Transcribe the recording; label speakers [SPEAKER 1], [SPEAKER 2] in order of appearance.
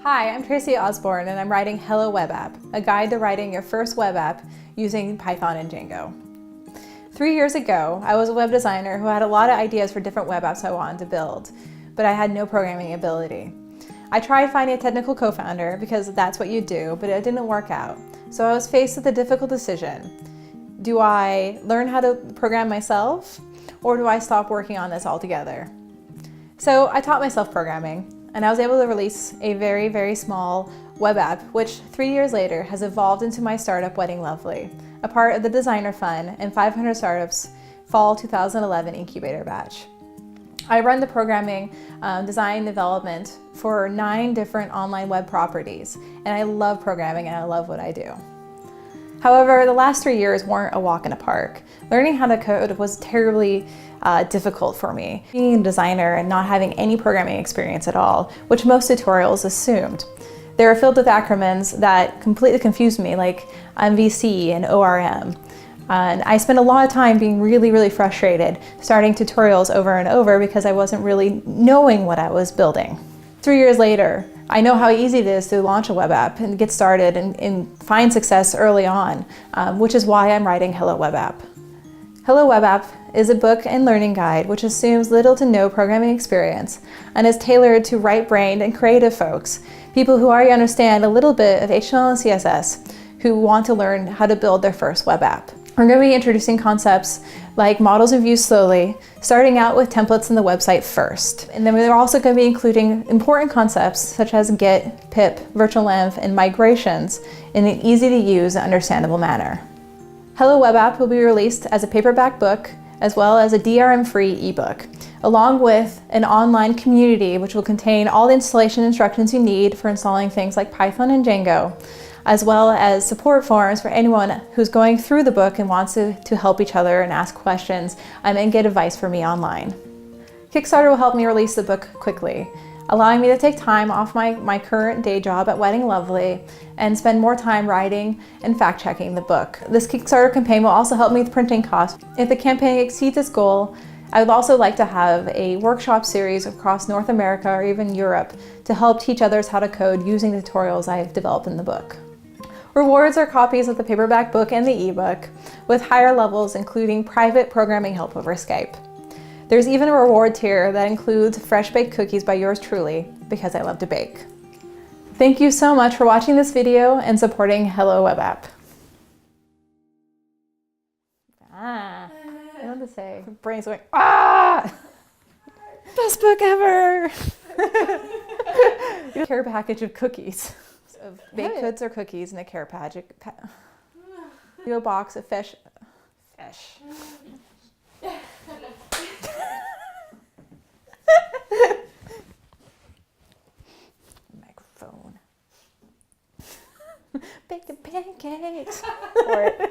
[SPEAKER 1] Hi, I'm Tracy Osborne and I'm writing Hello Web App, a guide to writing your first web app using Python and Django. 3 years ago, I was a web designer who had a lot of ideas for different web apps I wanted to build, but I had no programming ability. I tried finding a technical co-founder because that's what you do, but it didn't work out. So I was faced with a difficult decision. Do I learn how to program myself, or do I stop working on this altogether? So I taught myself programming, and I was able to release a very, very small web app, which 3 years later has evolved into my startup Wedding Lovely, a part of the Designer Fund and 500 Startups Fall 2011 Incubator Batch. I run the programming, design, development for 9 different online web properties, and I love programming and I love what I do. However, the last 3 years weren't a walk in the park. Learning how to code was terribly difficult for me. Being a designer and not having any programming experience at all, which most tutorials assumed. They were filled with acronyms that completely confused me, like MVC and ORM. And I spent a lot of time being really frustrated, starting tutorials over and over because I wasn't really knowing what I was building. 3 years later, I know how easy it is to launch a web app and get started and find success early on, which is why I'm writing Hello Web App. Hello Web App is a book and learning guide which assumes little to no programming experience and is tailored to right-brained and creative folks, people who already understand a little bit of HTML and CSS, who want to learn how to build their first web app. We're going to be introducing concepts like models and views slowly, starting out with templates on the website first. And then we're also going to be including important concepts such as Git, pip, virtual env, and migrations in an easy to use and understandable manner. Hello Web App will be released as a paperback book as well as a DRM-free ebook, along with an online community which will contain all the installation instructions you need for installing things like Python and Django, as well as support forums for anyone who's going through the book and wants to help each other and ask questions and get advice from me online. Kickstarter will help me release the book quickly, allowing me to take time off my current day job at Wedding Lovely and spend more time writing and fact-checking the book. This Kickstarter campaign will also help me with printing costs. If the campaign exceeds its goal, I would also like to have a workshop series across North America or even Europe to help teach others how to code using the tutorials I've developed in the book. Rewards are copies of the paperback book and the ebook, with higher levels including private programming help over Skype. There's even a reward tier that includes fresh baked cookies by yours truly, because I love to bake. Thank you so much for watching this video and supporting Hello Web App. I don't know what to say. My brain's going, ah! Best book ever! A care package of cookies. Of baked goods or cookies in a care package. Do a box of fish. Microphone. Bacon pancakes. Bye.